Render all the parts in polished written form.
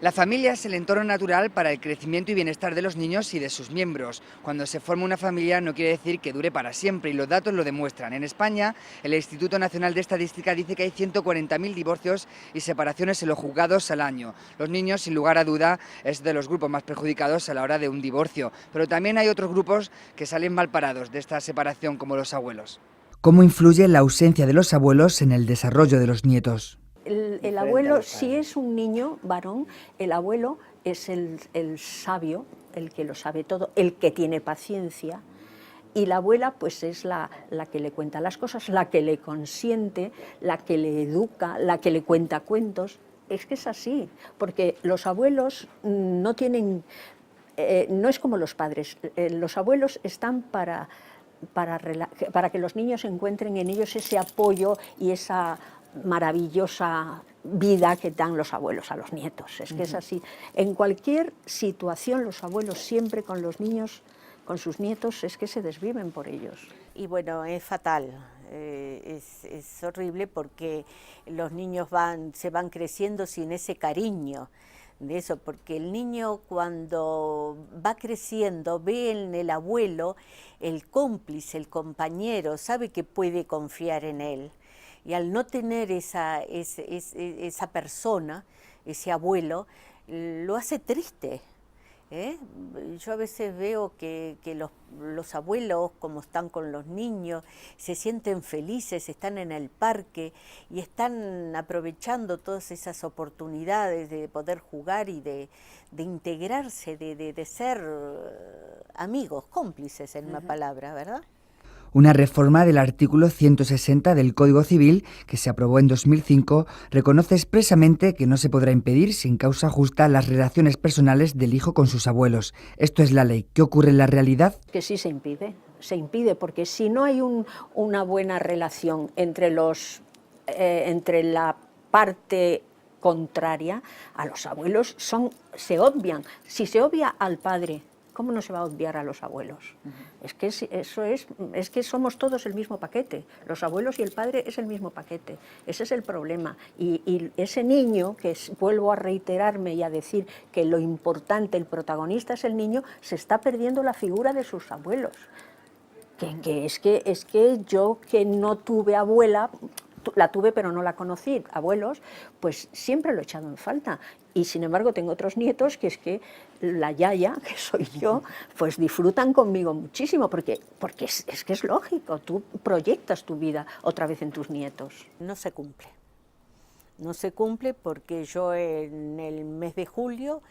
La familia es el entorno natural para el crecimiento y bienestar de los niños y de sus miembros. Cuando se forma una familia no quiere decir que dure para siempre y los datos lo demuestran. En España, el Instituto Nacional de Estadística dice que hay 140.000 divorcios y separaciones en los juzgados al año. Los niños, sin lugar a duda, es de los grupos más perjudicados a la hora de un divorcio. Pero también hay otros grupos que salen mal parados de esta separación, como los abuelos. ¿Cómo influye la ausencia de los abuelos en el desarrollo de los nietos? El abuelo, si es un niño varón, el abuelo es el sabio, el que lo sabe todo, el que tiene paciencia, y la abuela pues es la que le cuenta las cosas, la que le consiente, la que le educa, la que le cuenta cuentos. Es que es así, porque los abuelos no tienen, no es como los padres, los abuelos están para que los niños encuentren en ellos ese apoyo y esa maravillosa vida que dan los abuelos a los nietos. Es que es así. En cualquier situación los abuelos siempre con los niños, con sus nietos, es que se desviven por ellos. Y bueno, es fatal, es horrible porque los niños se van creciendo sin ese cariño de eso, porque el niño cuando va creciendo ve en el abuelo el cómplice, el compañero, sabe que puede confiar en él. Y al no tener esa persona, ese abuelo, lo hace triste. Yo a veces veo que los abuelos, como están con los niños, se sienten felices, están en el parque y están aprovechando todas esas oportunidades de poder jugar y de integrarse, de ser amigos, cómplices en una palabra, ¿verdad? Una reforma del artículo 160 del Código Civil, que se aprobó en 2005, reconoce expresamente que no se podrá impedir sin causa justa las relaciones personales del hijo con sus abuelos. Esto es la ley. ¿Qué ocurre en la realidad? Que sí se impide porque si no hay una buena relación entre la parte contraria, a los abuelos se obvian. Si se obvia al padre, ¿cómo no se va a obviar a los abuelos? Es que somos todos el mismo paquete. Los abuelos y el padre es el mismo paquete. Ese es el problema. Y ese niño, vuelvo a reiterarme y a decir que lo importante, el protagonista es el niño, se está perdiendo la figura de sus abuelos. Es que yo, que no tuve abuela, la tuve pero no la conocí, abuelos, pues siempre lo he echado en falta. Y sin embargo tengo otros nietos que es que la yaya, que soy yo, pues disfrutan conmigo muchísimo, porque es que es lógico, tú proyectas tu vida otra vez en tus nietos. No se cumple. No se cumple porque yo en el mes de julio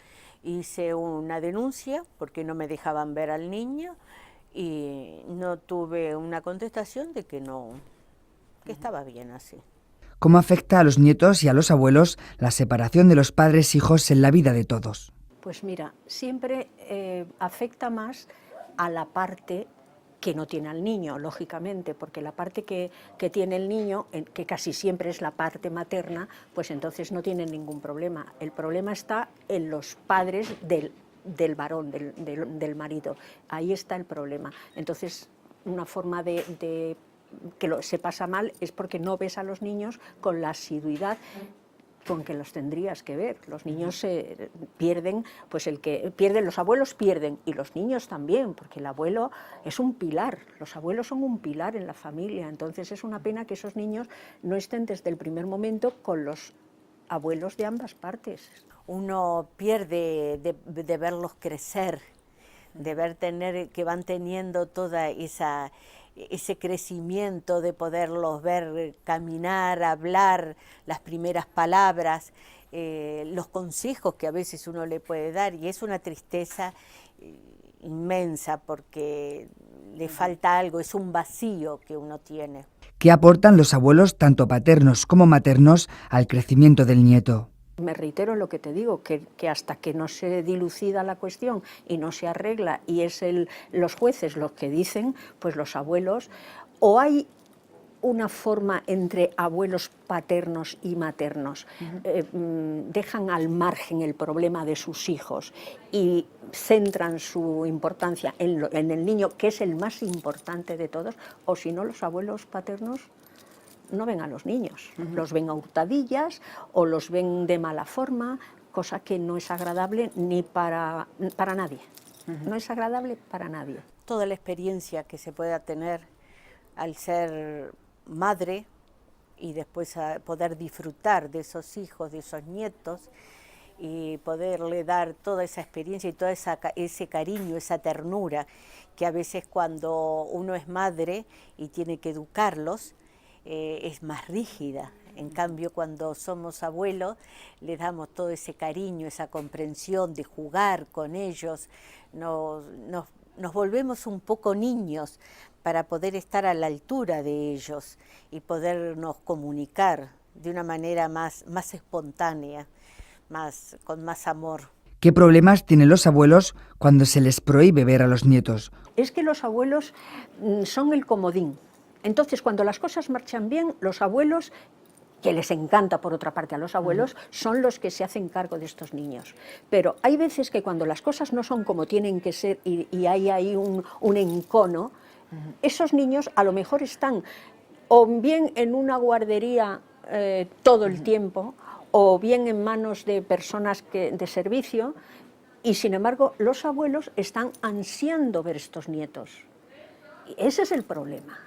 hice una denuncia porque no me dejaban ver al niño y no tuve una contestación de que no, que estaba bien así. ¿Cómo afecta a los nietos y a los abuelos la separación de los padres-hijos en la vida de todos? Pues mira, siempre afecta más a la parte que no tiene al niño, lógicamente, porque la parte que tiene el niño, que casi siempre es la parte materna, pues entonces no tiene ningún problema. El problema está en los padres del varón, del marido. Ahí está el problema. Entonces, una forma de que se pasa mal es porque no ves a los niños con la asiduidad con que los tendrías que ver. Los niños se pierden, pues los abuelos pierden, y los niños también, porque el abuelo es un pilar, los abuelos son un pilar en la familia, entonces es una pena que esos niños no estén desde el primer momento con los abuelos de ambas partes. Uno pierde de verlos crecer, de ver que van teniendo toda ese crecimiento, de poderlos ver caminar, hablar, las primeras palabras, los consejos que a veces uno le puede dar, y es una tristeza inmensa porque le falta algo, es un vacío que uno tiene. ¿Qué aportan los abuelos, tanto paternos como maternos, al crecimiento del nieto? Me reitero en lo que te digo, que hasta que no se dilucida la cuestión y no se arregla, y es los jueces los que dicen, pues los abuelos, o hay una forma entre abuelos paternos y maternos, dejan al margen el problema de sus hijos y centran su importancia en el niño, que es el más importante de todos, o si no, los abuelos paternos no ven a los niños, los ven a hurtadillas o los ven de mala forma, cosa que no es agradable ni para nadie. No es agradable para nadie. Toda la experiencia que se pueda tener al ser madre y después a poder disfrutar de esos hijos, de esos nietos, y poderle dar toda esa experiencia y todo ese cariño, esa ternura, que a veces cuando uno es madre y tiene que educarlos, es más rígida. En cambio, cuando somos abuelos, les damos todo ese cariño, esa comprensión de jugar con ellos, nos volvemos un poco niños para poder estar a la altura de ellos y podernos comunicar de una manera más espontánea, con más amor. ¿Qué problemas tienen los abuelos cuando se les prohíbe ver a los nietos? Es que los abuelos son el comodín. Entonces, cuando las cosas marchan bien, los abuelos, que les encanta por otra parte a los abuelos, son los que se hacen cargo de estos niños. Pero hay veces que cuando las cosas no son como tienen que ser y hay ahí un encono, esos niños a lo mejor están o bien en una guardería todo el tiempo, o bien en manos de personas de servicio, y sin embargo los abuelos están ansiando ver estos nietos. Y ese es el problema.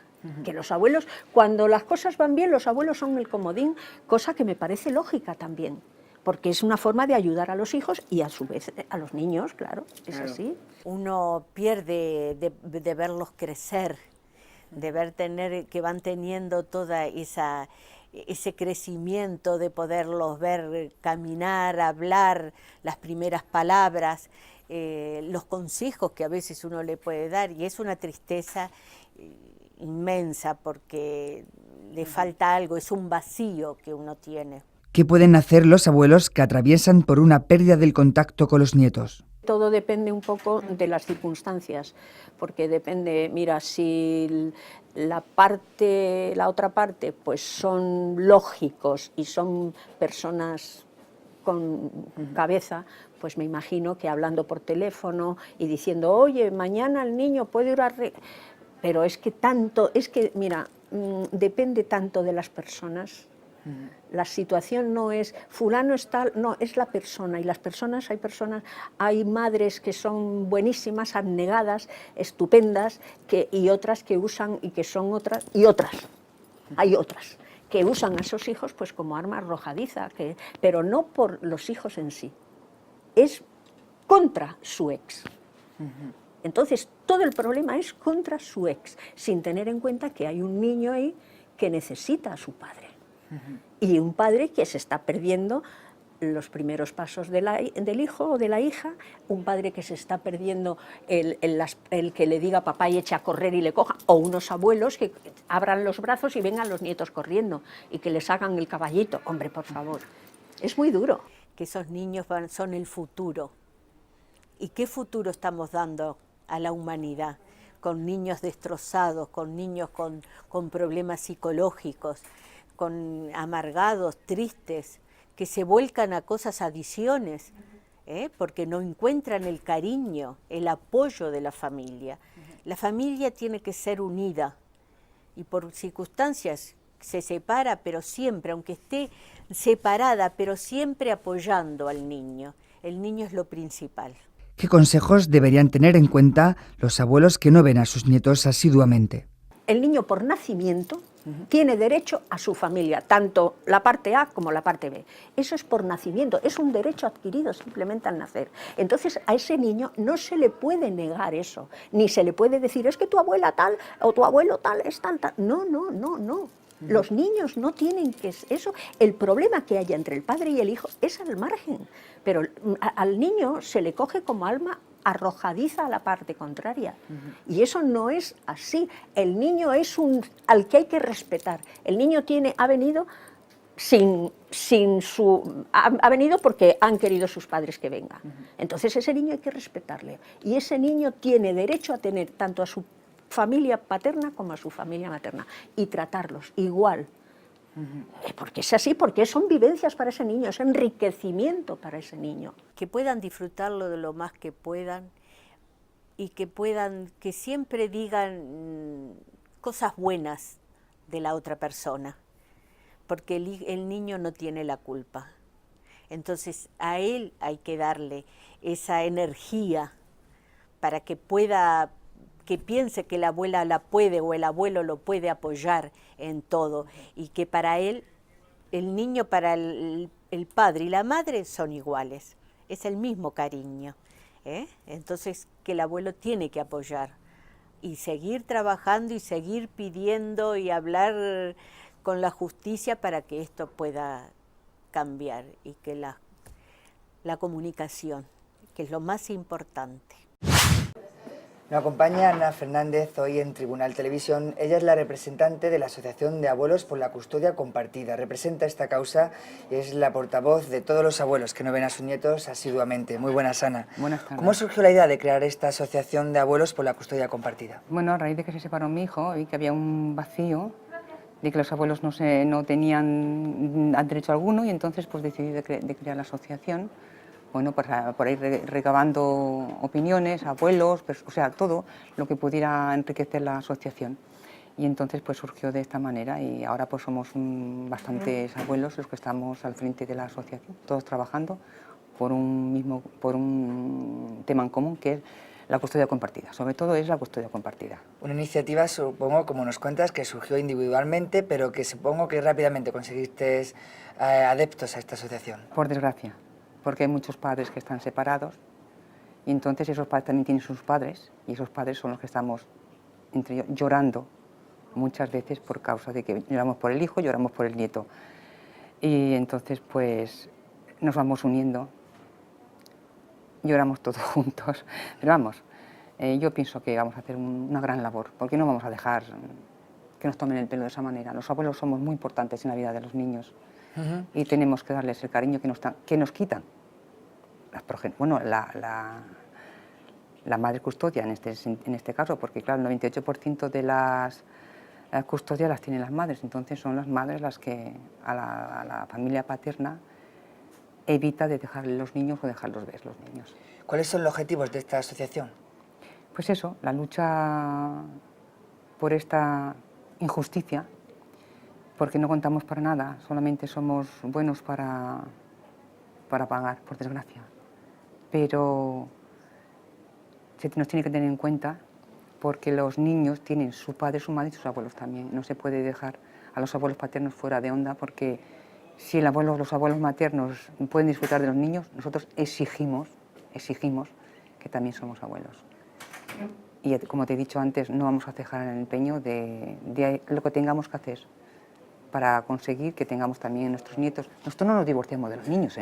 Que los abuelos, cuando las cosas van bien, los abuelos son el comodín, cosa que me parece lógica también, porque es una forma de ayudar a los hijos y a su vez a los niños, claro, es así. Uno pierde de verlos crecer, de ver que van teniendo toda ese crecimiento, de poderlos ver caminar, hablar, las primeras palabras, los consejos que a veces uno le puede dar, y es una tristeza inmensa porque le falta algo, es un vacío que uno tiene. ¿Qué pueden hacer los abuelos que atraviesan por una pérdida del contacto con los nietos? Todo depende un poco de las circunstancias, porque depende, mira, si la otra parte, pues son lógicos y son personas con cabeza, pues me imagino que hablando por teléfono y diciendo, oye, mañana el niño puede ir a... Pero es que mira, depende tanto de las personas. La situación no es fulano es tal, no, es la persona, y las personas, hay madres que son buenísimas, abnegadas, estupendas, y otras que usan y que son otras, hay otras que usan a esos hijos pues como arma arrojadiza, pero no por los hijos en sí, es contra su ex. Entonces todo el problema es contra su ex, sin tener en cuenta que hay un niño ahí que necesita a su padre. Y un padre que se está perdiendo los primeros pasos del hijo o de la hija, un padre que se está perdiendo el que le diga papá y eche a correr y le coja, o unos abuelos que abran los brazos y vengan los nietos corriendo y que les hagan el caballito. Hombre, por favor, es muy duro. Que esos niños son el futuro. ¿Y qué futuro estamos dando a la humanidad? Con niños destrozados, con niños con problemas psicológicos, con amargados, tristes, que se vuelcan a cosas, adicciones, porque no encuentran el cariño, el apoyo de la familia. La familia tiene que ser unida y por circunstancias se separa, pero siempre, aunque esté separada, pero siempre apoyando al niño. El niño es lo principal. ¿Qué consejos deberían tener en cuenta los abuelos que no ven a sus nietos asiduamente? El niño por nacimiento tiene derecho a su familia, tanto la parte A como la parte B. Eso es por nacimiento, es un derecho adquirido simplemente al nacer. Entonces a ese niño no se le puede negar eso, ni se le puede decir, es que tu abuela tal o tu abuelo tal es tal. No, no, no, no. Los niños no tienen que... Eso, el problema que haya entre el padre y el hijo es al margen, pero al niño se le coge como alma arrojadiza a la parte contraria. Y eso no es así. El niño es al que hay que respetar. El niño ha venido ha venido porque han querido sus padres que venga. Entonces ese niño hay que respetarle. Y ese niño tiene derecho a tener tanto a su familia paterna como a su familia materna y tratarlos igual. Porque es así, porque son vivencias para ese niño, es enriquecimiento para ese niño. Que puedan disfrutarlo de lo más que puedan y que siempre digan cosas buenas de la otra persona, porque el niño no tiene la culpa. Entonces a él hay que darle esa energía para que pueda, que piense que la abuela la puede o el abuelo lo puede apoyar en todo, y que para él, el niño para el padre y la madre son iguales, es el mismo cariño, ¿eh? Entonces que el abuelo tiene que apoyar y seguir trabajando y seguir pidiendo y hablar con la justicia para que esto pueda cambiar, y que la comunicación, que es lo más importante. Nos acompaña Ana Fernández hoy en Tribunal Televisión. Ella es la representante de la Asociación de Abuelos por la Custodia Compartida. Representa esta causa y es la portavoz de todos los abuelos que no ven a sus nietos asiduamente. Muy buenas, Ana. Buenas tardes. ¿Cómo surgió la idea de crear esta Asociación de Abuelos por la Custodia Compartida? Bueno, a raíz de que se separó mi hijo, vi que había un vacío, de que los abuelos no tenían derecho alguno, y entonces pues decidí de crear la asociación. Bueno, pues por ahí recabando opiniones, abuelos, pues, o sea, todo lo que pudiera enriquecer la asociación. Y entonces pues surgió de esta manera, y ahora pues somos bastantes abuelos los que estamos al frente de la asociación, todos trabajando por un tema en común, que es la custodia compartida. Sobre todo es la custodia compartida. Una iniciativa, supongo, como nos cuentas, que surgió individualmente, pero que supongo que rápidamente conseguiste adeptos a esta asociación. Por desgracia, porque hay muchos padres que están separados, y entonces esos padres también tienen sus padres, y esos padres son los que estamos llorando muchas veces por causa de que lloramos por el hijo, lloramos por el nieto. Y entonces pues nos vamos uniendo, lloramos todos juntos, pero vamos, yo pienso que vamos a hacer una gran labor, porque no vamos a dejar que nos tomen el pelo de esa manera. Los abuelos somos muy importantes en la vida de los niños. Y tenemos que darles el cariño que nos quitan. La madre custodia en este caso, porque claro, el 98% de las custodias las tienen las madres, entonces son las madres las que a la familia paterna evita de dejarle los niños o dejarlos ver los niños. ¿Cuáles son los objetivos de esta asociación? Pues eso, la lucha por esta injusticia, porque no contamos para nada, solamente somos buenos para pagar, por desgracia. Pero se nos tiene que tener en cuenta, porque los niños tienen su padre, su madre y sus abuelos también. No se puede dejar a los abuelos paternos fuera de onda, porque si los abuelos maternos pueden disfrutar de los niños, nosotros exigimos que también somos abuelos. Y como te he dicho antes, no vamos a cejar en el empeño de lo que tengamos que hacer para conseguir que tengamos también nuestros nietos. Nosotros no nos divorciamos de los niños,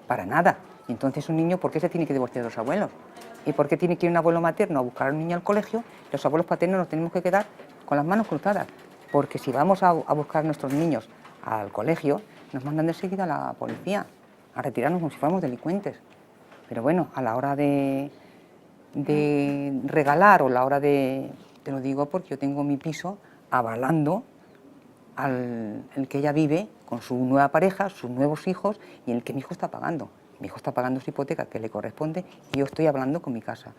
para nada. Y entonces un niño, ¿por qué se tiene que divorciar de los abuelos? ¿Y por qué tiene que ir un abuelo materno a buscar a un niño al colegio? Los abuelos paternos nos tenemos que quedar con las manos cruzadas, porque si vamos a buscar a nuestros niños al colegio, nos mandan de seguida a la policía, a retirarnos como si fuéramos delincuentes. Pero bueno, a la hora de regalar, o a la hora te lo digo porque yo tengo mi piso avalando el que ella vive con su nueva pareja, sus nuevos hijos, y el que mi hijo está pagando. Mi hijo está pagando su hipoteca que le corresponde, y yo estoy hablando con mi casa.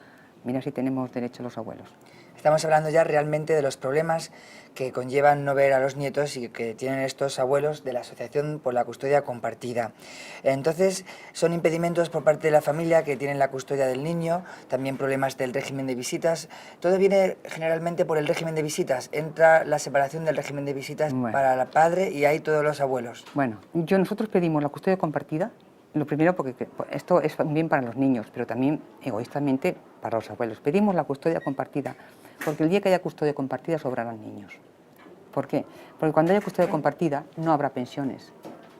Mira si tenemos derecho los abuelos. Estamos hablando ya realmente de los problemas que conllevan no ver a los nietos y que tienen estos abuelos de la Asociación por la Custodia Compartida. Entonces, son impedimentos por parte de la familia que tienen la custodia del niño, también problemas del régimen de visitas. Todo viene generalmente por el régimen de visitas. Entra la separación del régimen de visitas para el padre y hay todos los abuelos. Bueno, nosotros pedimos la custodia compartida. Lo primero, porque esto es bien para los niños, pero también egoístamente para los abuelos. Pedimos la custodia compartida, porque el día que haya custodia compartida sobrarán niños. ¿Por qué? Porque cuando haya custodia compartida no habrá pensiones,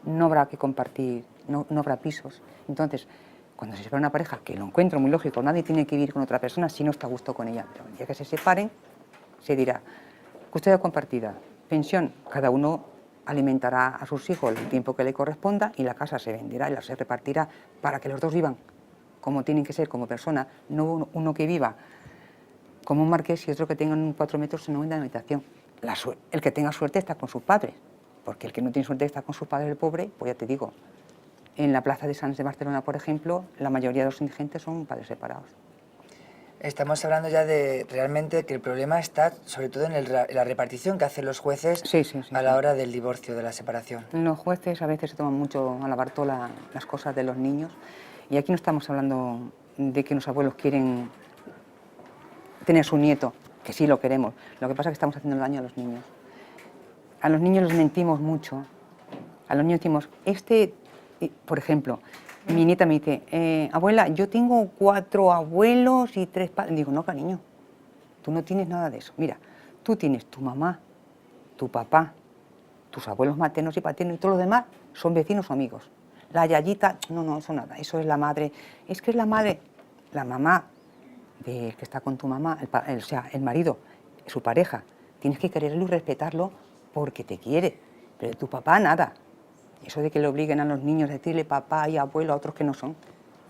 no habrá que compartir, no habrá pisos. Entonces, cuando se separa una pareja, que lo encuentro muy lógico, nadie tiene que vivir con otra persona si no está a gusto con ella, pero el día que se separen, se dirá, custodia compartida, pensión, cada uno alimentará a sus hijos el tiempo que le corresponda, y la casa se venderá y se repartirá para que los dos vivan como tienen que ser, como persona, no uno que viva como un marqués y otro que tenga 4 metros en una habitación. El que tenga suerte está con sus padres, porque el que no tiene suerte está con sus padres, el pobre, pues ya te digo, en la plaza de Sants de Barcelona, por ejemplo, la mayoría de los indigentes son padres separados. Estamos hablando ya de realmente que el problema está sobre todo en la repartición que hacen los jueces a la hora del divorcio, de la separación. Los jueces a veces se toman mucho a la bartola las cosas de los niños, y aquí no estamos hablando de que los abuelos quieren tener su nieto, que sí lo queremos. Lo que pasa es que estamos haciendo daño a los niños. A los niños les mentimos mucho. A los niños decimos, por ejemplo, mi nieta me dice, abuela, yo tengo 4 abuelos y 3 padres. Digo, no, cariño, tú no tienes nada de eso. Mira, tú tienes tu mamá, tu papá, tus abuelos maternos y paternos, y todos los demás son vecinos o amigos. La yayita, no, eso nada, eso es la madre. Es que es la madre, la mamá de que está con tu mamá, o sea, el marido, su pareja. Tienes que quererlo y respetarlo porque te quiere, pero tu papá nada. Eso de que le obliguen a los niños a decirle papá y abuelo a otros que no son,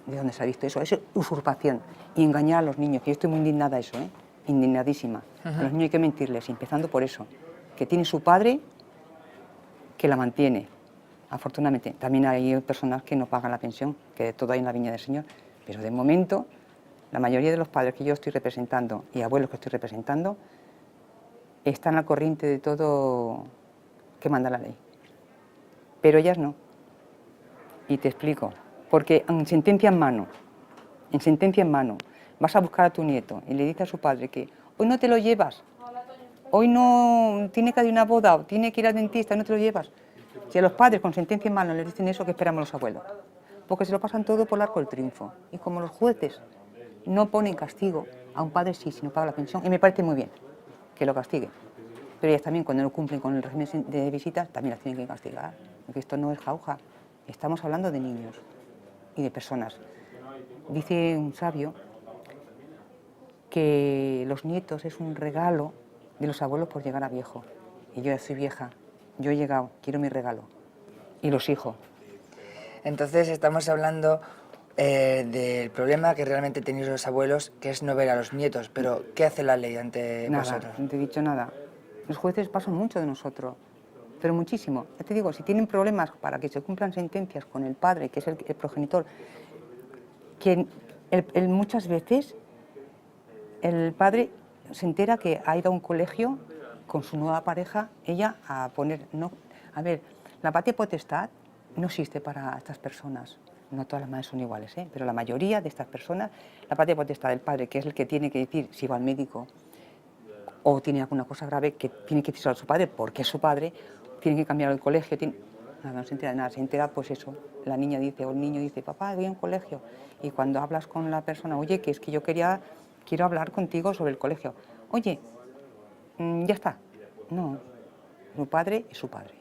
¿de dónde se ha visto eso? Es usurpación y engañar a los niños, que yo estoy muy indignada de eso, indignadísima. A los niños hay que mentirles, empezando por eso, que tiene su padre que la mantiene, afortunadamente. También hay personas que no pagan la pensión, que todo hay en la viña del Señor, pero de momento la mayoría de los padres que yo estoy representando y abuelos que estoy representando están al corriente de todo que manda la ley. Pero ellas no. Y te explico. Porque en sentencia en mano, vas a buscar a tu nieto y le dices a su padre que hoy no te lo llevas, hoy no tiene que ir a una boda, o tiene que ir al dentista, no te lo llevas. Si a los padres con sentencia en mano les dicen eso, ¿qué esperamos los abuelos? Porque se lo pasan todo por el arco del triunfo. Y como los jueces no ponen castigo a un padre sí, si no paga la pensión, y me parece muy bien que lo castigue. Pero ellas también, cuando no cumplen con el régimen de visitas, también las tienen que castigar. Porque esto no es jauja. Estamos hablando de niños y de personas. Dice un sabio que los nietos es un regalo de los abuelos por llegar a viejo. Y yo ya soy vieja, yo he llegado, quiero mi regalo. Y los hijos. Entonces estamos hablando del problema que realmente tenéis los abuelos, que es no ver a los nietos. Pero, ¿qué hace la ley ante vosotros? No te he dicho nada. Los jueces pasan mucho de nosotros, pero muchísimo. Ya te digo, si tienen problemas para que se cumplan sentencias con el padre, que es el progenitor, que muchas veces el padre se entera que ha ido a un colegio con su nueva pareja, ella a poner... No, a ver, la patria potestad no existe para estas personas. No todas las madres son iguales, pero la mayoría de estas personas, la patria potestad del padre, que es el que tiene que decir si va al médico o tiene alguna cosa grave, que tiene que decirlo a su padre porque es su padre, tiene que cambiar el colegio, nada, no se entera de nada, se entera pues eso, la niña dice o el niño dice, papá, voy a un colegio, y cuando hablas con la persona, oye, que es que yo quiero hablar contigo sobre el colegio, oye, ya está, no, su padre es su padre,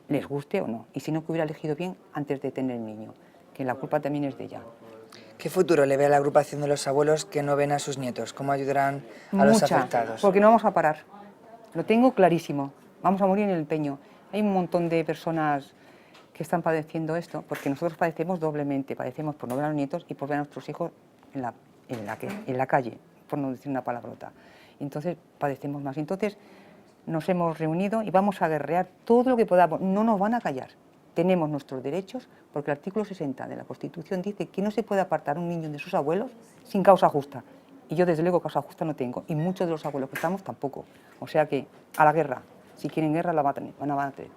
les guste o no, y si no, que hubiera elegido bien antes de tener el niño, que la culpa también es de ella. ¿Qué futuro le ve a la agrupación de los abuelos que no ven a sus nietos? ¿Cómo ayudarán a los afectados? Porque no vamos a parar. Lo tengo clarísimo. Vamos a morir en el empeño. Hay un montón de personas que están padeciendo esto, porque nosotros padecemos doblemente. Padecemos por no ver a los nietos y por ver a nuestros hijos en la calle, por no decir una palabrota. Entonces padecemos más. Entonces nos hemos reunido y vamos a guerrear todo lo que podamos. No nos van a callar. Tenemos nuestros derechos, porque el artículo 60 de la Constitución dice que no se puede apartar a un niño de sus abuelos sin causa justa. Y yo, desde luego, causa justa no tengo, y muchos de los abuelos que estamos tampoco. O sea que, a la guerra. Si quieren guerra, la van a tener.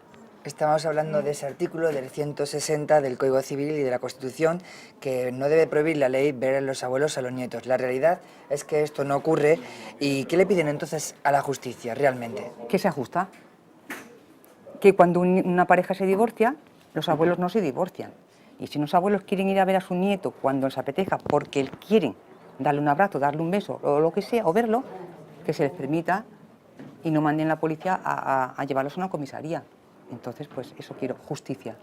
Estamos hablando de ese artículo del 160 del Código Civil y de la Constitución, que no debe prohibir la ley ver a los abuelos a los nietos. La realidad es que esto no ocurre. ¿Y qué le piden entonces a la justicia realmente? Que sea justa. Que cuando una pareja se divorcia, los abuelos no se divorcian. Y si los abuelos quieren ir a ver a su nieto cuando les apetezca, porque quieren darle un abrazo, darle un beso o lo que sea, o verlo, que se les permita y no manden la policía a llevarlos a una comisaría. Entonces, pues eso quiero, justicia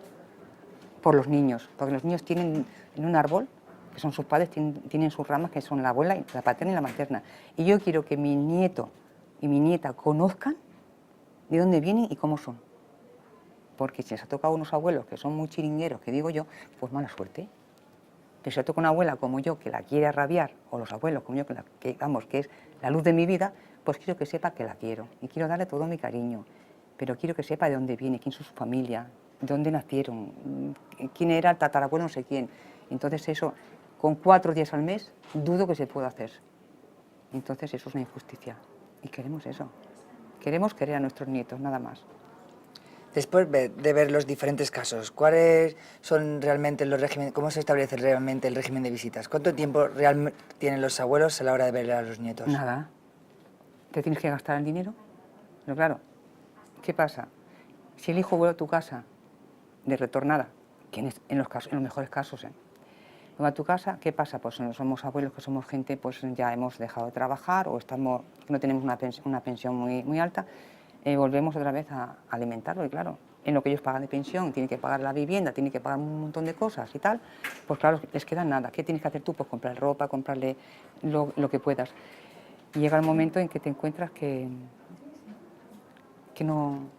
por los niños, porque los niños tienen en un árbol, que son sus padres, tienen sus ramas, que son la abuela, la paterna y la materna. Y yo quiero que mi nieto y mi nieta conozcan de dónde vienen y cómo son. Porque si les ha tocado unos abuelos que son muy chiringueros, que digo yo, pues mala suerte. Pero si toca una abuela como yo, que la quiere arrabiar, o los abuelos como yo, que es la luz de mi vida, pues quiero que sepa que la quiero. Y quiero darle todo mi cariño. Pero quiero que sepa de dónde viene, quién es su familia, de dónde nacieron, quién era el tatarabuelo, no sé quién. Entonces eso, con 4 días al mes, dudo que se pueda hacer. Entonces eso es una injusticia y queremos eso. Queremos querer a nuestros nietos, nada más. Después de ver los diferentes casos, ¿cuáles son realmente los regímenes, cómo se establece realmente el régimen de visitas? ¿Cuánto tiempo realmente tienen los abuelos a la hora de ver a los nietos? Nada. ¿Te tienes que gastar el dinero? Pero claro, ¿qué pasa? Si el hijo vuelve a tu casa de retornada, que en los mejores casos, vuelve a tu casa, ¿qué pasa? Pues somos abuelos, que somos gente, pues ya hemos dejado de trabajar o no tenemos una pensión muy alta, volvemos otra vez a alimentarlo, y claro, en lo que ellos pagan de pensión, tienen que pagar la vivienda, tienen que pagar un montón de cosas y tal, pues claro, les queda nada. ¿Qué tienes que hacer tú? Pues comprar ropa, comprarle lo que puedas. Y llega el momento en que te encuentras que no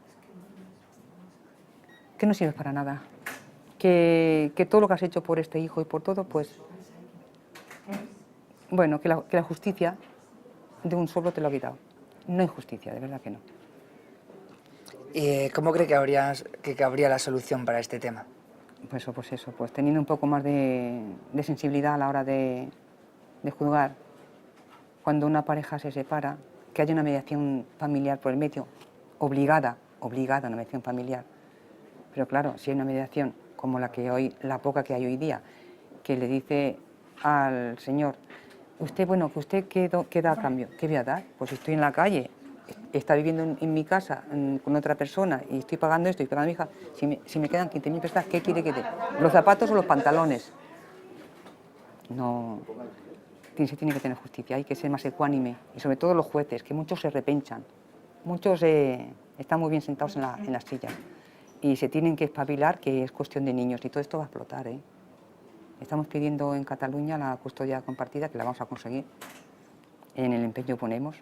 sirves para nada. Que todo lo que has hecho por este hijo y por todo, pues, bueno, que la justicia de un solo te lo ha quitado. No hay justicia, de verdad que no. ¿Cómo cree que cabría la solución para este tema? Pues eso, pues teniendo un poco más de sensibilidad a la hora de juzgar, cuando una pareja se separa, que haya una mediación familiar por el medio, obligada una mediación familiar. Pero claro, si hay una mediación como la poca que hay hoy día, que le dice al señor, usted, bueno, que usted qué da a cambio, ¿qué voy a dar? Pues si estoy en la calle, está viviendo en mi casa con otra persona y estoy pagando esto y pagando a mi hija, si me quedan 15.000 pesetas, ¿qué quiere que dé? ¿Los zapatos o los pantalones? No, se tiene que tener justicia, hay que ser más ecuánime, y sobre todo los jueces, que muchos se repenchan, muchos están muy bien sentados en las sillas y se tienen que espabilar, que es cuestión de niños, y todo esto va a explotar. Estamos pidiendo en Cataluña la custodia compartida, que la vamos a conseguir, en el empeño ponemos,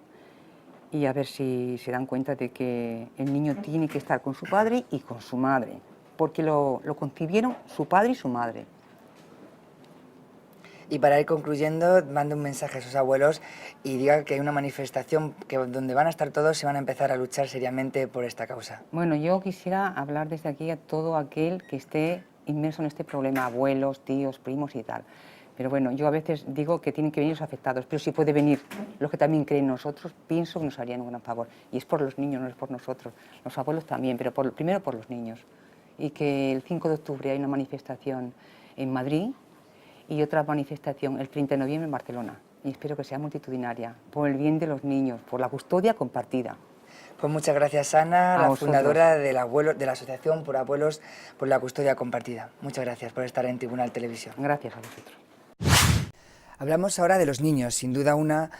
y a ver si se dan cuenta de que el niño tiene que estar con su padre y con su madre, porque lo concibieron su padre y su madre. Y para ir concluyendo, mande un mensaje a sus abuelos y diga que hay una manifestación donde van a estar todos y van a empezar a luchar seriamente por esta causa. Bueno, yo quisiera hablar desde aquí a todo aquel que esté inmerso en este problema, abuelos, tíos, primos y tal. Pero bueno, yo a veces digo que tienen que venir los afectados, pero si puede venir los que también creen en nosotros, pienso que nos harían un gran favor. Y es por los niños, no es por nosotros. Los abuelos también, pero primero por los niños. Y que el 5 de octubre hay una manifestación en Madrid y otra manifestación el 30 de noviembre en Barcelona. Y espero que sea multitudinaria, por el bien de los niños, por la custodia compartida. Pues muchas gracias, Ana, la fundadora de la Asociación por Abuelos por la Custodia Compartida. Muchas gracias por estar en Tribunal Televisión. Gracias a vosotros. Hablamos ahora de los niños, sin duda alguna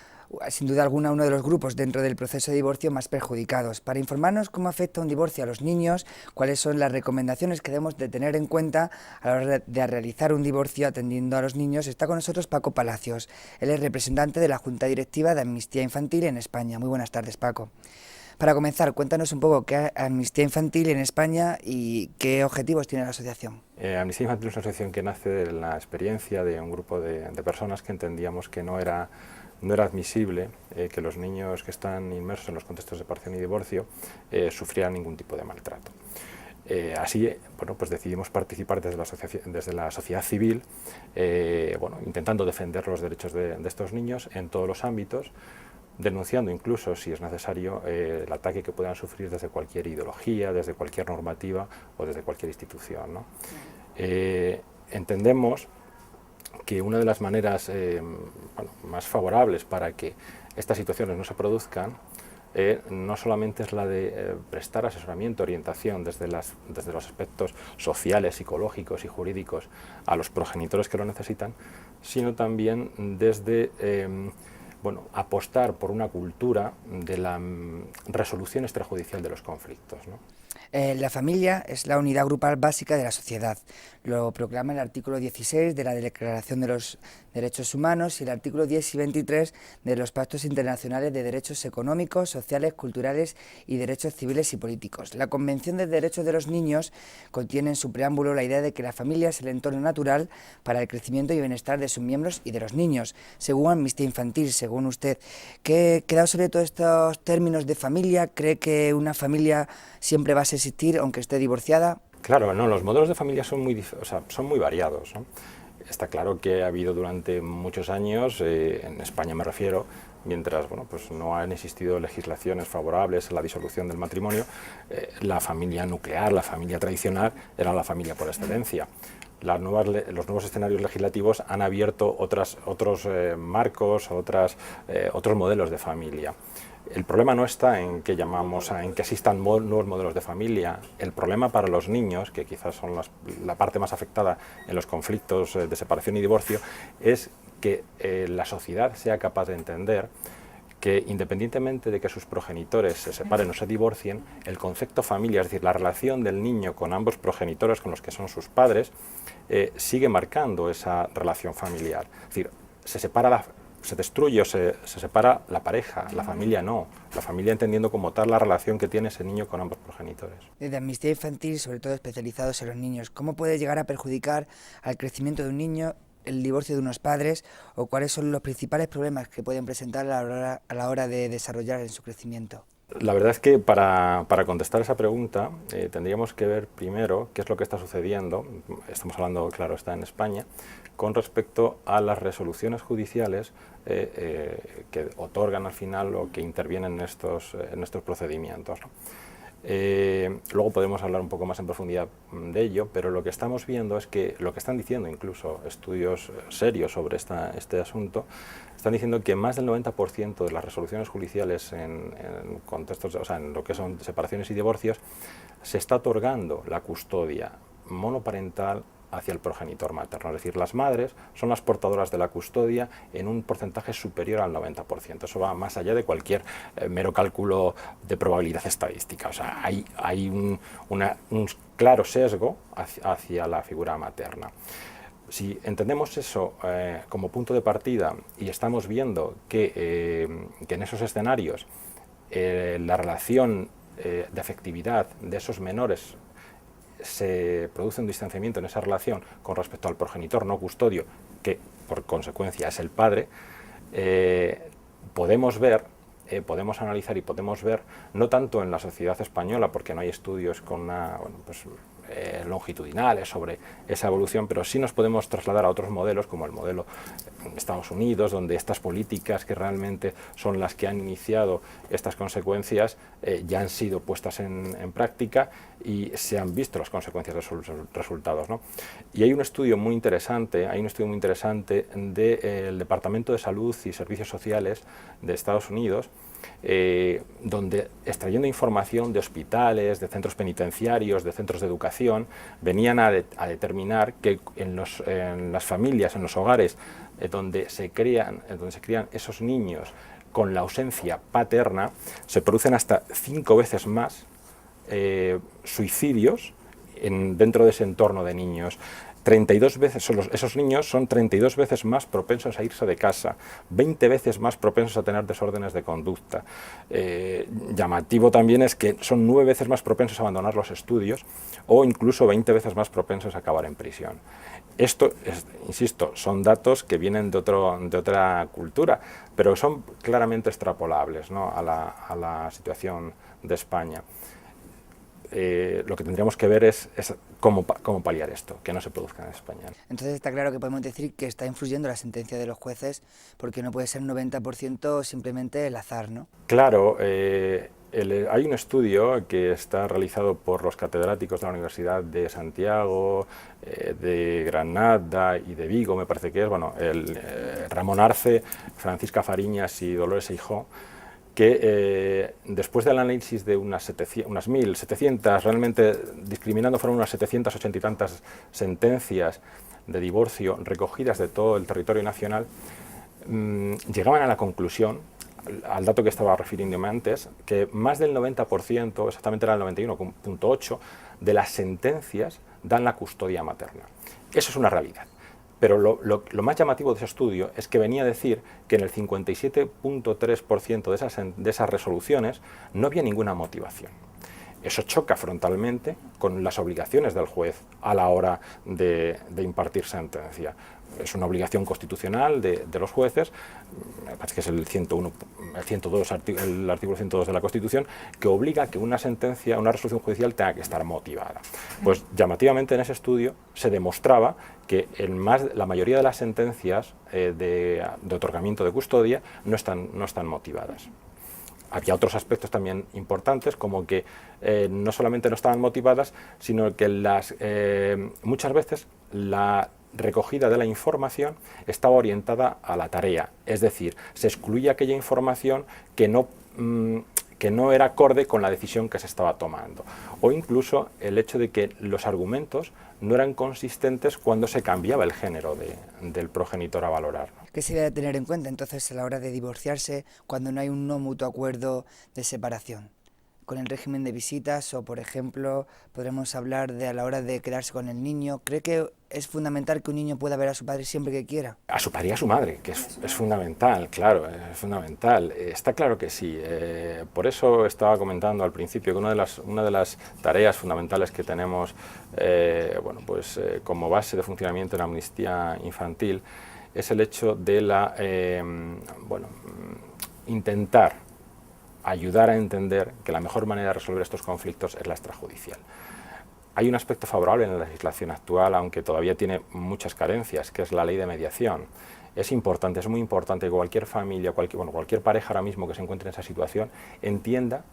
uno de los grupos dentro del proceso de divorcio más perjudicados. Para informarnos cómo afecta un divorcio a los niños, cuáles son las recomendaciones que debemos de tener en cuenta a la hora de realizar un divorcio atendiendo a los niños, está con nosotros Paco Palacios. Él es representante de la Junta Directiva de Amnistía Infantil en España. Muy buenas tardes, Paco. Para comenzar, cuéntanos un poco qué es Amnistía Infantil en España y qué objetivos tiene la asociación. Amnistía Infantil es una asociación que nace de la experiencia de un grupo de personas que entendíamos que no era admisible que los niños que están inmersos en los contextos de separación y divorcio sufrieran ningún tipo de maltrato. Así, bueno, pues decidimos participar desde la sociedad civil, intentando defender los derechos de estos niños en todos los ámbitos, denunciando incluso, si es necesario, el ataque que puedan sufrir desde cualquier ideología, desde cualquier normativa o desde cualquier institución, ¿no? Entendemos que una de las maneras más favorables para que estas situaciones no se produzcan no solamente es la de prestar asesoramiento, orientación desde los aspectos sociales, psicológicos y jurídicos a los progenitores que lo necesitan, sino también desde apostar por una cultura de la resolución extrajudicial de los conflictos, ¿no? La familia es la unidad grupal básica de la sociedad. Lo proclama el artículo 16 de la Declaración de los Derechos Humanos y el artículo 10 y 23 de los Pactos Internacionales de Derechos Económicos, Sociales, Culturales y Derechos Civiles y Políticos. La Convención de Derechos de los Niños contiene en su preámbulo la idea de que la familia es el entorno natural para el crecimiento y bienestar de sus miembros y de los niños. Según Amnistía Infantil, según usted, ¿qué queda sobre todos estos términos de familia? ¿Cree que una familia siempre va a existir aunque esté divorciada? Claro, no, los modelos de familia son muy variados, ¿no? Está claro que ha habido durante muchos años, en España me refiero, mientras bueno, pues no han existido legislaciones favorables a la disolución del matrimonio, la familia nuclear, la familia tradicional, era la familia por excelencia. Los nuevos escenarios legislativos han abierto otros marcos, otros modelos de familia. El problema no está en que existan nuevos modelos de familia. El problema para los niños, que quizás son la parte más afectada en los conflictos de separación y divorcio, es que la sociedad sea capaz de entender que independientemente de que sus progenitores se separen o se divorcien, el concepto familia, es decir, la relación del niño con ambos progenitores, con los que son sus padres, sigue marcando esa relación familiar. Es decir, se destruye o se separa la pareja, la familia no. La familia entendiendo como tal la relación que tiene ese niño con ambos progenitores. Desde Amnistía Infantil, sobre todo especializados en los niños, ¿cómo puede llegar a perjudicar al crecimiento de un niño el divorcio de unos padres, o cuáles son los principales problemas que pueden presentar a la hora de desarrollar en su crecimiento? La verdad es que para contestar esa pregunta tendríamos que ver primero qué es lo que está sucediendo, estamos hablando, claro, está en España, con respecto a las resoluciones judiciales que otorgan al final o que intervienen en estos procedimientos, ¿no? Luego podemos hablar un poco más en profundidad de ello, pero lo que estamos viendo es que lo que están diciendo incluso estudios serios sobre este asunto, están diciendo que más del 90% de las resoluciones judiciales en contextos, o sea, en lo que son separaciones y divorcios, se está otorgando la custodia monoparental hacia el progenitor materno, es decir, las madres son las portadoras de la custodia en un porcentaje superior al 90%. Eso va más allá de cualquier mero cálculo de probabilidad estadística. O sea, hay un claro sesgo hacia la figura materna. Si entendemos eso como punto de partida y estamos viendo que en esos escenarios la relación de afectividad de esos menores se produce un distanciamiento en esa relación con respecto al progenitor no custodio, que por consecuencia es el padre, podemos analizar y podemos ver, no tanto en la sociedad española, porque no hay estudios con longitudinales sobre esa evolución, pero sí nos podemos trasladar a otros modelos, como el modelo en Estados Unidos, donde estas políticas que realmente son las que han iniciado estas consecuencias ya han sido puestas en práctica y se han visto las consecuencias de sus resultados, ¿no? Y hay un estudio muy interesante, del Departamento de Salud y Servicios Sociales de Estados Unidos, donde extrayendo información de hospitales, de centros penitenciarios, de centros de educación, venían a determinar que en las familias, en los hogares donde se crían esos niños con la ausencia paterna, se producen hasta 5 veces más suicidios dentro de ese entorno de niños. 32 veces, esos niños son 32 veces más propensos a irse de casa, 20 veces más propensos a tener desórdenes de conducta. Llamativo también es que son 9 veces más propensos a abandonar los estudios o incluso 20 veces más propensos a acabar en prisión. Esto, insisto, son datos que vienen de otra cultura, pero son claramente extrapolables, ¿no?, a la situación de España. Lo que tendríamos que ver es cómo paliar esto, que no se produzca en España. Entonces está claro que podemos decir que está influyendo la sentencia de los jueces, porque no puede ser 90% simplemente el azar, ¿no? Claro, hay un estudio que está realizado por los catedráticos de la Universidad de Santiago, de Granada y de Vigo, me parece que es, Ramón Arce, Francisca Fariñas y Dolores Eijó, que después del análisis de unas 1.700, realmente discriminando fueron unas 780 y tantas sentencias de divorcio recogidas de todo el territorio nacional, llegaban a la conclusión, al dato que estaba refiriéndome antes, que más del 90%, exactamente era el 91,8%, de las sentencias dan la custodia materna. Eso es una realidad. Pero lo más llamativo de ese estudio es que venía a decir que en el 57,3% de esas resoluciones no había ninguna motivación. Eso choca frontalmente con las obligaciones del juez a la hora de impartir sentencia. Es una obligación constitucional de los jueces, me parece que es el 101, el artículo 102 de la Constitución, que obliga a que una sentencia, una resolución judicial tenga que estar motivada. Pues llamativamente en ese estudio se demostraba que la mayoría de las sentencias de otorgamiento de custodia no están motivadas. Había otros aspectos también importantes, como que no solamente no estaban motivadas, sino que muchas veces la recogida de la información estaba orientada a la tarea, es decir, se excluía aquella información que no era acorde con la decisión que se estaba tomando, o incluso el hecho de que los argumentos no eran consistentes cuando se cambiaba el género del progenitor a valorar. ¿Qué se debe tener en cuenta entonces a la hora de divorciarse cuando no hay un no mutuo acuerdo de separación? Con el régimen de visitas o, por ejemplo, podremos hablar de a la hora de quedarse con el niño. ¿Cree que es fundamental que un niño pueda ver a su padre siempre que quiera? A su padre y a su madre, que es fundamental, claro, es fundamental. Está claro que sí. Por eso estaba comentando al principio que una de las tareas fundamentales que tenemos como base de funcionamiento en Amnistía Infantil es el hecho de intentar ayudar a entender que la mejor manera de resolver estos conflictos es la extrajudicial. Hay un aspecto favorable en la legislación actual, aunque todavía tiene muchas carencias, que es la ley de mediación. Es importante, es muy importante que cualquier familia, cualquier pareja ahora mismo que se encuentre en esa situación entienda,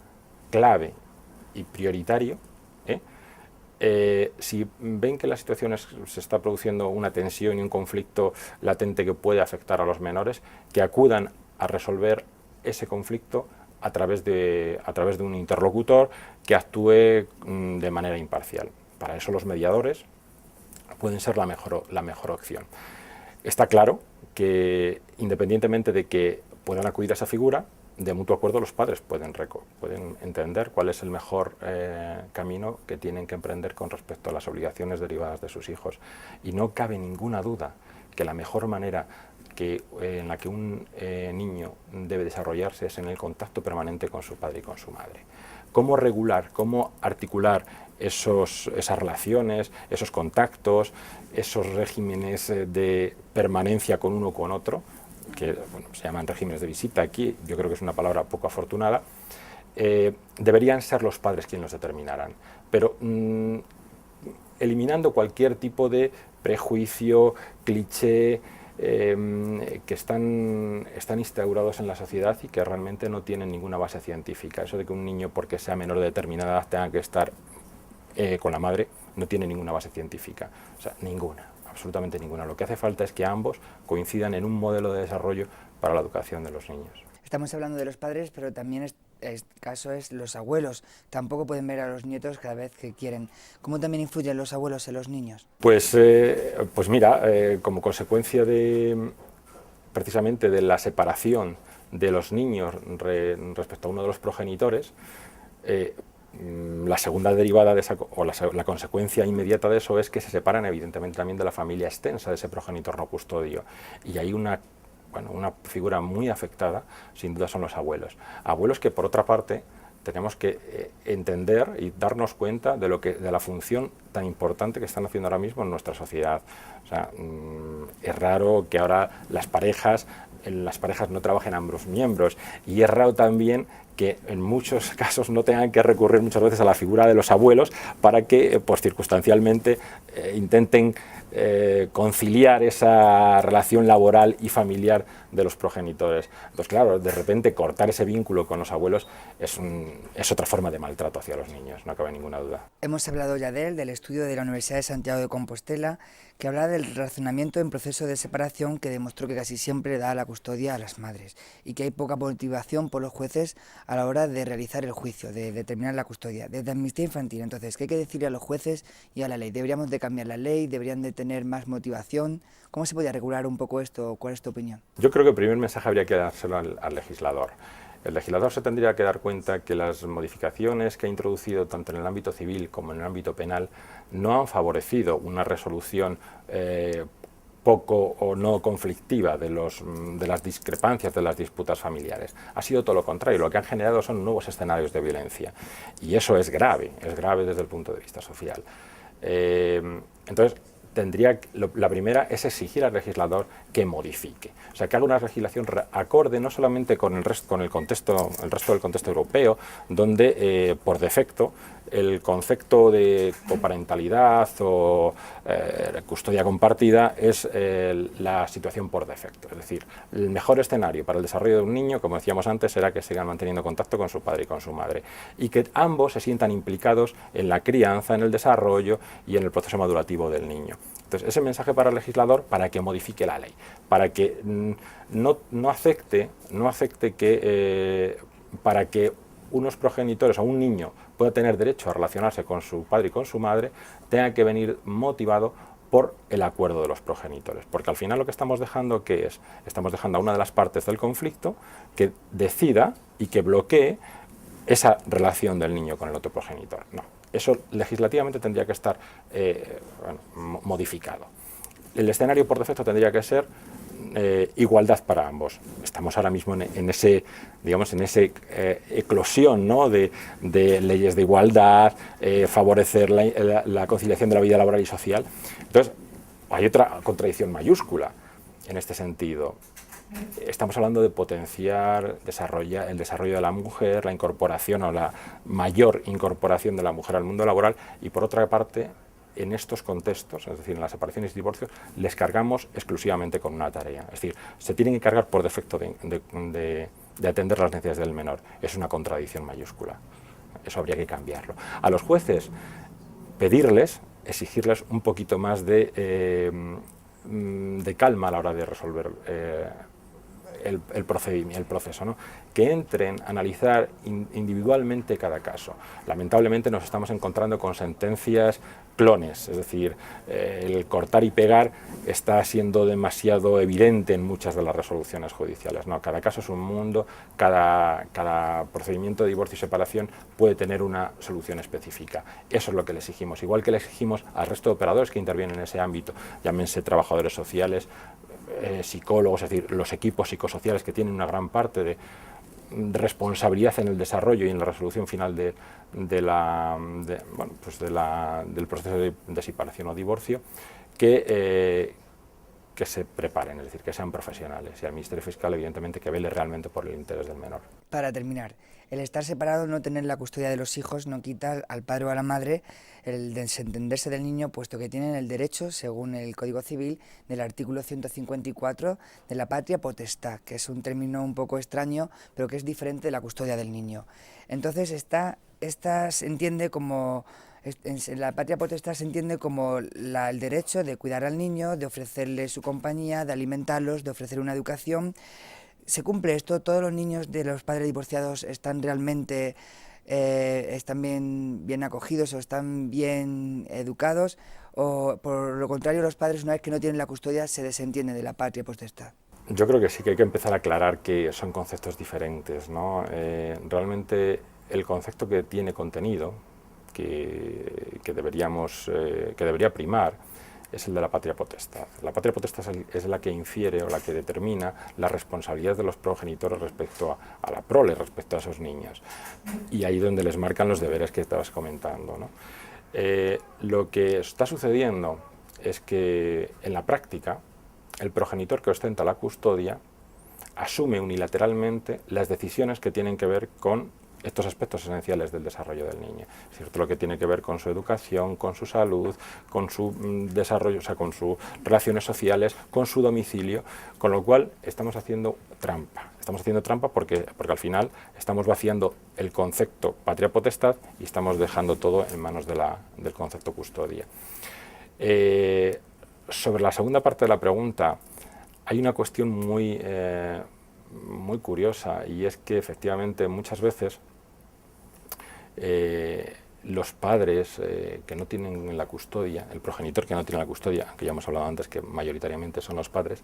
clave y prioritario, si ven que la situación se está produciendo una tensión y un conflicto latente que puede afectar a los menores, que acudan a resolver ese conflicto a través de un interlocutor que actúe de manera imparcial. Para eso los mediadores pueden ser la mejor opción. Está claro que, independientemente de que puedan acudir a esa figura, de mutuo acuerdo los padres pueden entender cuál es el mejor camino que tienen que emprender con respecto a las obligaciones derivadas de sus hijos. Y no cabe ninguna duda que la mejor manera en la que un niño debe desarrollarse es en el contacto permanente con su padre y con su madre. Cómo regular, cómo articular esas relaciones, esos contactos, esos regímenes de permanencia con uno o con otro, que se llaman regímenes de visita aquí, yo creo que es una palabra poco afortunada, deberían ser los padres quienes los determinaran, pero eliminando cualquier tipo de prejuicio, cliché, que están instaurados en la sociedad y que realmente no tienen ninguna base científica. Eso de que un niño, porque sea menor de determinada edad, tenga que estar con la madre, no tiene ninguna base científica. O sea, ninguna, absolutamente ninguna. Lo que hace falta es que ambos coincidan en un modelo de desarrollo para la educación de los niños. Estamos hablando de los padres, pero también el caso es los abuelos. Tampoco pueden ver a los nietos cada vez que quieren. ¿Cómo también influyen los abuelos en los niños? Pues mira, como consecuencia precisamente de la separación de los niños respecto a uno de los progenitores, la segunda derivada de esa, o la consecuencia inmediata de eso es que se separan evidentemente también de la familia extensa de ese progenitor no custodio. Y hay una figura muy afectada, sin duda, son los abuelos. Abuelos que, por otra parte, tenemos que entender y darnos cuenta de la función tan importante que están haciendo ahora mismo en nuestra sociedad. O sea, es raro que ahora las parejas no trabajen ambos miembros, y es raro también que en muchos casos no tengan que recurrir muchas veces a la figura de los abuelos para que, pues circunstancialmente, intenten conciliar esa relación laboral y familiar de los progenitores. Pues claro, de repente cortar ese vínculo con los abuelos es otra forma de maltrato hacia los niños, no cabe ninguna duda. Hemos hablado ya del estudio de la Universidad de Santiago de Compostela, que habla del razonamiento en proceso de separación, que demostró que casi siempre da la custodia a las madres y que hay poca motivación por los jueces a la hora de realizar el juicio, de determinar la custodia. Desde Amnistía Infantil, entonces, ¿qué hay que decirle a los jueces y a la ley? ¿Deberíamos de cambiar la ley? ¿Deberían de tener más motivación? ¿Cómo se podría regular un poco esto? ¿Cuál es tu opinión? Yo creo que el primer mensaje habría que dárselo al legislador. El legislador se tendría que dar cuenta que las modificaciones que ha introducido tanto en el ámbito civil como en el ámbito penal no han favorecido una resolución poco o no conflictiva de las discrepancias, de las disputas familiares. Ha sido todo lo contrario, lo que han generado son nuevos escenarios de violencia. Y eso es grave desde el punto de vista social. Entonces, la primera es exigir al legislador que modifique, o sea, que haga una legislación acorde no solamente con el resto del contexto europeo, donde por defecto el concepto de coparentalidad o custodia compartida es la situación por defecto. Es decir, el mejor escenario para el desarrollo de un niño, como decíamos antes, será que sigan manteniendo contacto con su padre y con su madre, y que ambos se sientan implicados en la crianza, en el desarrollo y en el proceso madurativo del niño. Entonces, ese mensaje para el legislador para que modifique la ley, para que no acepte que para que unos progenitores o un niño pueda tener derecho a relacionarse con su padre y con su madre, tenga que venir motivado por el acuerdo de los progenitores. Porque al final lo que estamos dejando, ¿qué es? Estamos dejando a una de las partes del conflicto que decida y que bloquee esa relación del niño con el otro progenitor. No, eso legislativamente tendría que estar modificado. El escenario por defecto tendría que ser igualdad para ambos. Estamos ahora mismo en ese, digamos, en ese eclosión, ¿no?, de leyes de igualdad, favorecer la conciliación de la vida laboral y social. Entonces, hay otra contradicción mayúscula en este sentido. Estamos hablando de potenciar el desarrollo de la mujer, la incorporación o la mayor incorporación de la mujer al mundo laboral, y por otra parte, en estos contextos, es decir, en las separaciones y divorcios, les cargamos exclusivamente con una tarea. Es decir, se tienen que cargar por defecto de atender las necesidades del menor. Es una contradicción mayúscula. Eso habría que cambiarlo. A los jueces, exigirles un poquito más de calma a la hora de resolver el proceso, ¿no? Que entren a analizar individualmente cada caso. Lamentablemente nos estamos encontrando con sentencias clones, es decir, el cortar y pegar está siendo demasiado evidente en muchas de las resoluciones judiciales, ¿no? Cada caso es un mundo, cada procedimiento de divorcio y separación puede tener una solución específica. Eso es lo que le exigimos, igual que le exigimos al resto de operadores que intervienen en ese ámbito, llámense trabajadores sociales, psicólogos, es decir, los equipos psicosociales que tienen una gran parte de responsabilidad en el desarrollo y en la resolución final del proceso de separación o divorcio, que se preparen, es decir, que sean profesionales, y al Ministerio Fiscal, evidentemente, que vele realmente por el interés del menor. Para terminar, el estar separado, no tener la custodia de los hijos, no quita al padre o a la madre el desentenderse del niño, puesto que tienen el derecho, según el Código Civil, del artículo 154 de la patria potestad, que es un término un poco extraño, pero que es diferente de la custodia del niño. Entonces, esta se entiende como... La patria potestad se entiende como el derecho de cuidar al niño, de ofrecerle su compañía, de alimentarlos, de ofrecer una educación. ¿Se cumple esto? ¿Todos los niños de los padres divorciados están realmente están bien acogidos o están bien educados? ¿O por lo contrario, los padres, una vez que no tienen la custodia, se desentienden de la patria potestad? Yo creo que sí que hay que empezar a aclarar que son conceptos diferentes, ¿no? Realmente el concepto que tiene contenido, que debería primar, es el de la patria potestad. La patria potestad es la que infiere o la que determina la responsabilidad de los progenitores respecto a la prole, respecto a esos niños. Y ahí donde les marcan los deberes que estabas comentando, ¿no? Lo que está sucediendo es que en la práctica el progenitor que ostenta la custodia asume unilateralmente las decisiones que tienen que ver con estos aspectos esenciales del desarrollo del niño, ¿cierto? Lo que tiene que ver con su educación, con su salud, con su desarrollo, o sea, con sus relaciones sociales, con su domicilio, con lo cual estamos haciendo trampa. Estamos haciendo trampa porque al final estamos vaciando el concepto patria potestad y estamos dejando todo en manos del concepto custodia. Sobre la segunda parte de la pregunta, hay una cuestión muy curiosa, y es que efectivamente muchas veces los padres que no tienen la custodia, el progenitor que no tiene la custodia, que ya hemos hablado antes que mayoritariamente son los padres,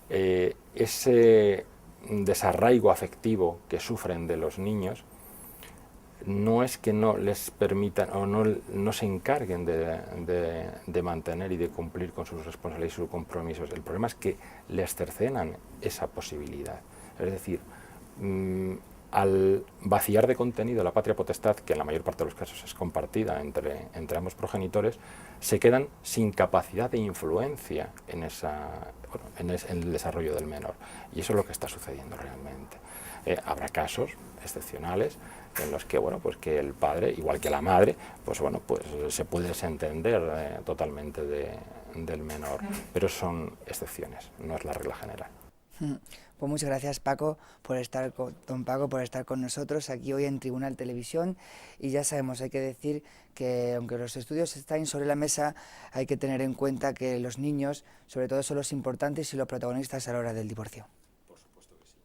ese desarraigo afectivo que sufren de los niños no es que no les permitan o no se encarguen de mantener y de cumplir con sus responsabilidades y sus compromisos. El problema es que les cercenan esa posibilidad. Es decir, al vaciar de contenido la patria potestad, que en la mayor parte de los casos es compartida entre ambos progenitores, se quedan sin capacidad de influencia en el desarrollo del menor. Y eso es lo que está sucediendo realmente. Habrá casos excepcionales en los que, bueno, pues que el padre, igual que la madre, pues bueno, pues se puede desentender totalmente del menor, pero son excepciones, no es la regla general. Pues muchas gracias, Paco, don Paco, por estar con nosotros aquí hoy en Tribunal Televisión. Y ya sabemos, hay que decir que aunque los estudios están sobre la mesa, hay que tener en cuenta que los niños, sobre todo, son los importantes y los protagonistas a la hora del divorcio. Por supuesto que sí.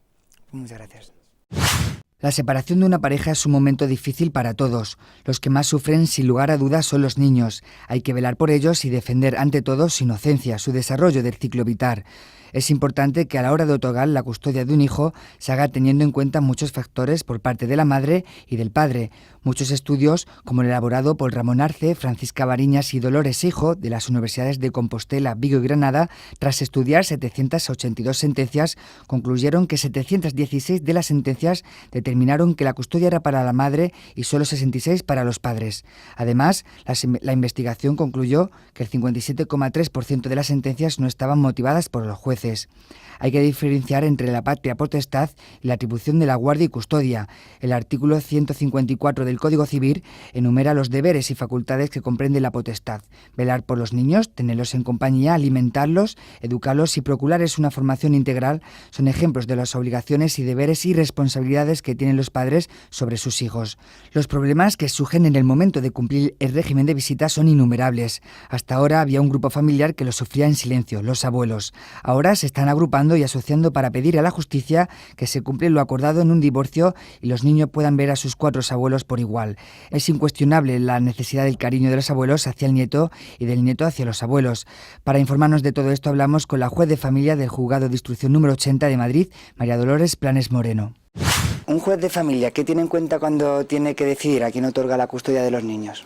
Pues muchas gracias. La separación de una pareja es un momento difícil para todos. Los que más sufren, sin lugar a dudas, son los niños. Hay que velar por ellos y defender ante todo su inocencia, su desarrollo del ciclo vital. Es importante que a la hora de otorgar la custodia de un hijo se haga teniendo en cuenta muchos factores por parte de la madre y del padre. Muchos estudios, como el elaborado por Ramón Arce, Francisca Bariñas y Dolores Hijo, de las universidades de Compostela, Vigo y Granada, tras estudiar 782 sentencias, concluyeron que 716 de las sentencias determinaron que la custodia era para la madre y solo 66 para los padres. Además, la investigación concluyó que el 57,3% de las sentencias no estaban motivadas por los jueces. Hay que diferenciar entre la patria potestad y la atribución de la guardia y custodia. El artículo 154 del Código Civil enumera los deberes y facultades que comprende la potestad: velar por los niños, tenerlos en compañía, alimentarlos, educarlos y procurarles una formación integral. Son ejemplos de las obligaciones y deberes y responsabilidades que tienen los padres sobre sus hijos. Los problemas que surgen en el momento de cumplir el régimen de visitas son innumerables. Hasta ahora había un grupo familiar que lo sufría en silencio, los abuelos. Ahora se están agrupando y asociando para pedir a la justicia que se cumpla lo acordado en un divorcio y los niños puedan ver a sus 4 abuelos por igual. Es incuestionable la necesidad del cariño de los abuelos hacia el nieto y del nieto hacia los abuelos. Para informarnos de todo esto hablamos con la juez de familia del Juzgado de Instrucción número 80 de Madrid, María Dolores Planes Moreno. Un juez de familia, ¿qué tiene en cuenta cuando tiene que decidir a quién otorga la custodia de los niños?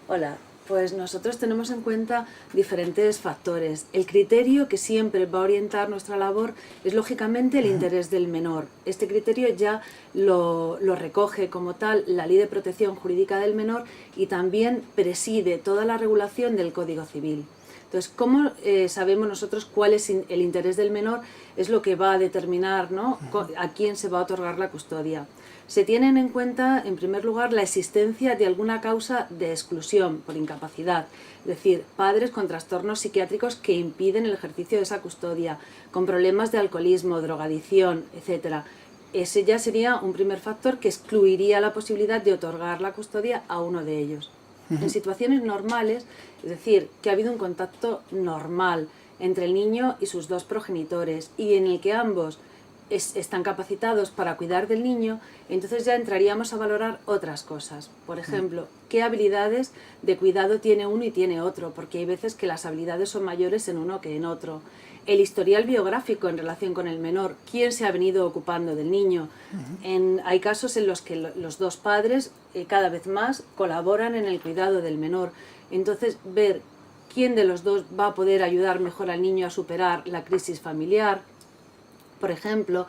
Hola. Pues nosotros tenemos en cuenta diferentes factores. El criterio que siempre va a orientar nuestra labor es lógicamente el interés del menor. Este criterio ya lo recoge como tal la Ley de Protección Jurídica del Menor y también preside toda la regulación del Código Civil. Entonces, ¿cómo sabemos nosotros cuál es el interés del menor? Es lo que va a determinar, ¿no?, a quién se va a otorgar la custodia. Se tienen en cuenta, en primer lugar, la existencia de alguna causa de exclusión por incapacidad, es decir, padres con trastornos psiquiátricos que impiden el ejercicio de esa custodia, con problemas de alcoholismo, drogadicción, etc. Ese ya sería un primer factor que excluiría la posibilidad de otorgar la custodia a uno de ellos. En situaciones normales, es decir, que ha habido un contacto normal entre el niño y sus 2 progenitores y en el que ambos están capacitados para cuidar del niño, entonces ya entraríamos a valorar otras cosas. Por ejemplo, qué habilidades de cuidado tiene uno y tiene otro, porque hay veces que las habilidades son mayores en uno que en otro. El historial biográfico en relación con el menor, quién se ha venido ocupando del niño. Hay casos en los que los 2 padres cada vez más colaboran en el cuidado del menor. Entonces, ver quién de los 2 va a poder ayudar mejor al niño a superar la crisis familiar. Por ejemplo,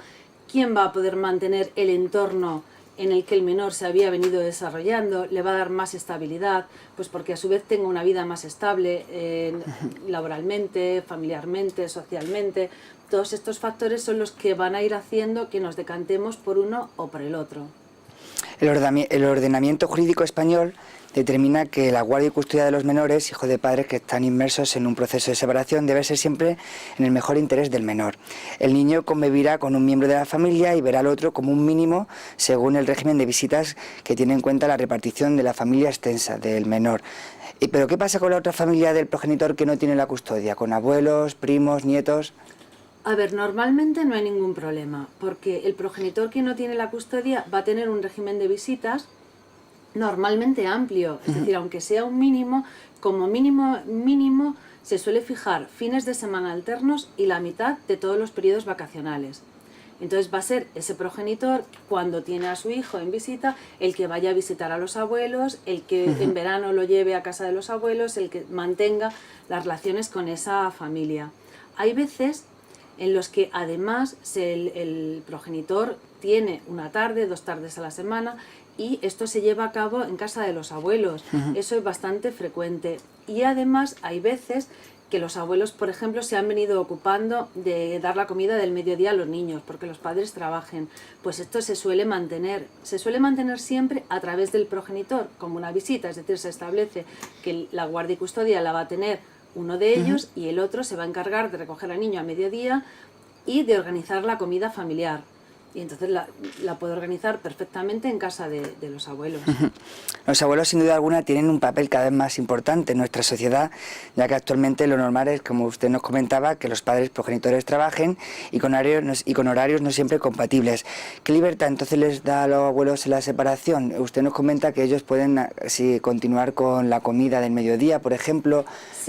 quién va a poder mantener el entorno en el que el menor se había venido desarrollando, le va a dar más estabilidad, pues porque a su vez tenga una vida más estable laboralmente, familiarmente, socialmente. Todos estos factores son los que van a ir haciendo que nos decantemos por uno o por el otro. El ordenamiento jurídico español determina que la guardia y custodia de los menores, hijos de padres que están inmersos en un proceso de separación, debe ser siempre en el mejor interés del menor. El niño convivirá con un miembro de la familia y verá al otro como un mínimo según el régimen de visitas que tiene en cuenta la repartición de la familia extensa del menor. ¿Pero qué pasa con la otra familia del progenitor que no tiene la custodia? ¿Con abuelos, primos, nietos? A ver, normalmente no hay ningún problema, porque el progenitor que no tiene la custodia va a tener un régimen de visitas normalmente amplio, es decir, aunque sea un mínimo, como mínimo se suele fijar fines de semana alternos y la mitad de todos los periodos vacacionales. Entonces va a ser ese progenitor, cuando tiene a su hijo en visita, el que vaya a visitar a los abuelos, el que en verano lo lleve a casa de los abuelos, el que mantenga las relaciones con esa familia. Hay veces en los que además el progenitor tiene una tarde, 2 tardes a la semana, y esto se lleva a cabo en casa de los abuelos. Eso es bastante frecuente. Y además hay veces que los abuelos, por ejemplo, se han venido ocupando de dar la comida del mediodía a los niños, porque los padres trabajen. Pues esto se suele mantener siempre a través del progenitor, como una visita, es decir, se establece que la guardia y custodia la va a tener uno de ellos y el otro se va a encargar de recoger al niño a mediodía y de organizar la comida familiar. Y entonces la puede organizar perfectamente en casa de los abuelos. Los abuelos, sin duda alguna, tienen un papel cada vez más importante en nuestra sociedad, ya que actualmente lo normal es, como usted nos comentaba, que los padres progenitores trabajen y con horarios no siempre compatibles. ¿Qué libertad entonces les da a los abuelos en la separación? Usted nos comenta que ellos pueden continuar con la comida del mediodía, por ejemplo,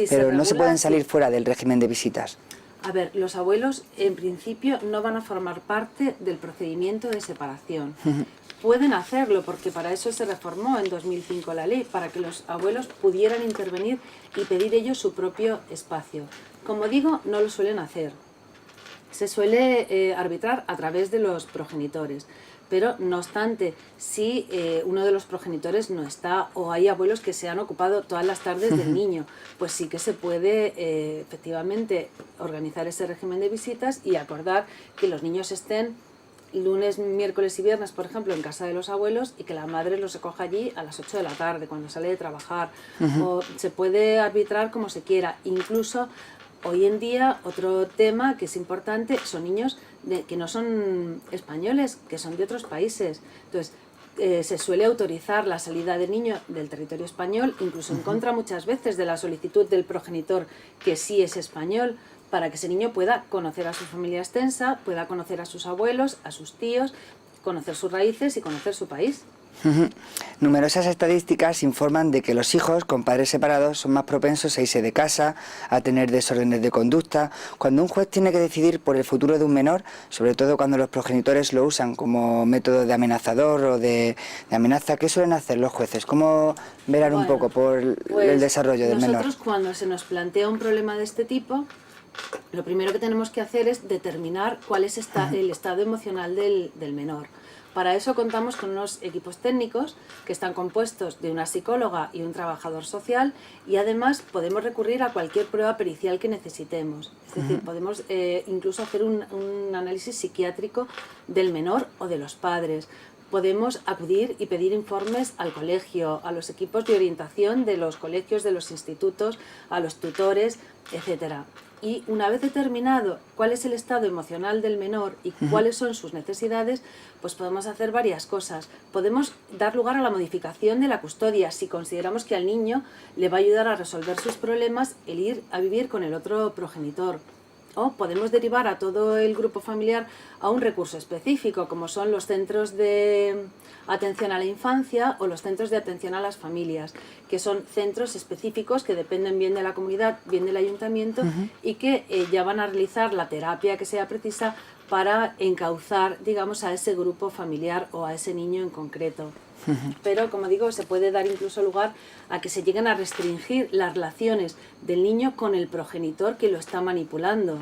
pero no se pueden salir fuera del régimen de visitas. A ver, los abuelos en principio no van a formar parte del procedimiento de separación. Pueden hacerlo porque para eso se reformó en 2005 la ley, para que los abuelos pudieran intervenir y pedir ellos su propio espacio. Como digo, no lo suelen hacer. Se suele arbitrar a través de los progenitores. Pero, no obstante, si uno de los progenitores no está o hay abuelos que se han ocupado todas las tardes del niño, pues sí que se puede efectivamente organizar ese régimen de visitas y acordar que los niños estén lunes, miércoles y viernes, por ejemplo, en casa de los abuelos y que la madre los recoja allí a las 8 de la tarde, cuando sale de trabajar. O se puede arbitrar como se quiera. Incluso hoy en día, otro tema que es importante son niños que no son españoles, que son de otros países. Entonces, se suele autorizar la salida del niño del territorio español, incluso en contra muchas veces de la solicitud del progenitor que sí es español, para que ese niño pueda conocer a su familia extensa, pueda conocer a sus abuelos, a sus tíos, conocer sus raíces y conocer su país. Numerosas estadísticas informan de que los hijos con padres separados son más propensos a irse de casa, a tener desórdenes de conducta. Cuando un juez tiene que decidir por el futuro de un menor, sobre todo cuando los progenitores lo usan como método de amenazador o de amenaza, ¿qué suelen hacer los jueces? ¿Cómo velar un poco por el desarrollo del menor? Nosotros, cuando se nos plantea un problema de este tipo, lo primero que tenemos que hacer es determinar cuál es el estado emocional del menor. Para eso contamos con unos equipos técnicos que están compuestos de una psicóloga y un trabajador social, y además podemos recurrir a cualquier prueba pericial que necesitemos. Es decir, podemos incluso hacer un análisis psiquiátrico del menor o de los padres. Podemos acudir y pedir informes al colegio, a los equipos de orientación de los colegios, de los institutos, a los tutores, etcétera. Y una vez determinado cuál es el estado emocional del menor y cuáles son sus necesidades, pues podemos hacer varias cosas. Podemos dar lugar a la modificación de la custodia si consideramos que al niño le va a ayudar a resolver sus problemas el ir a vivir con el otro progenitor. O podemos derivar a todo el grupo familiar a un recurso específico, como son los centros de atención a la infancia o los centros de atención a las familias, que son centros específicos que dependen bien de la comunidad, bien del ayuntamiento, y que ya van a realizar la terapia que sea precisa para encauzar, digamos, a ese grupo familiar o a ese niño en concreto. Pero, como digo, se puede dar incluso lugar a que se lleguen a restringir las relaciones del niño con el progenitor que lo está manipulando.